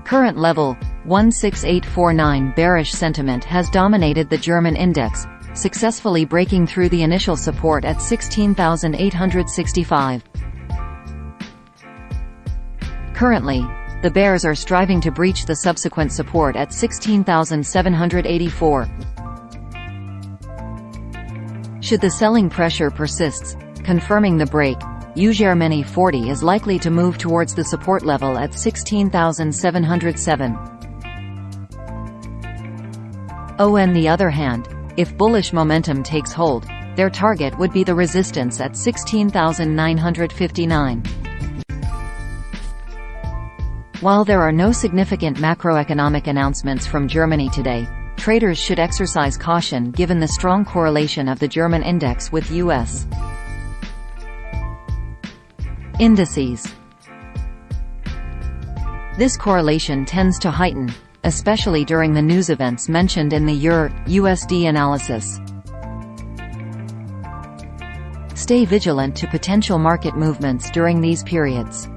Current level, 16849 bearish sentiment has dominated the German index, successfully breaking through the initial support at 16,865. Currently, the bears are striving to breach the subsequent support at 16,784. Should the selling pressure persists, confirming the break, GERMANY40 is likely to move towards the support level at 16,707. On the other hand, if bullish momentum takes hold, their target would be the resistance at 16,959. While there are no significant macroeconomic announcements from Germany today, traders should exercise caution given the strong correlation of the German index with U.S. indices. This correlation tends to heighten, especially during the news events mentioned in the EUR/USD analysis. Stay vigilant to potential market movements during these periods.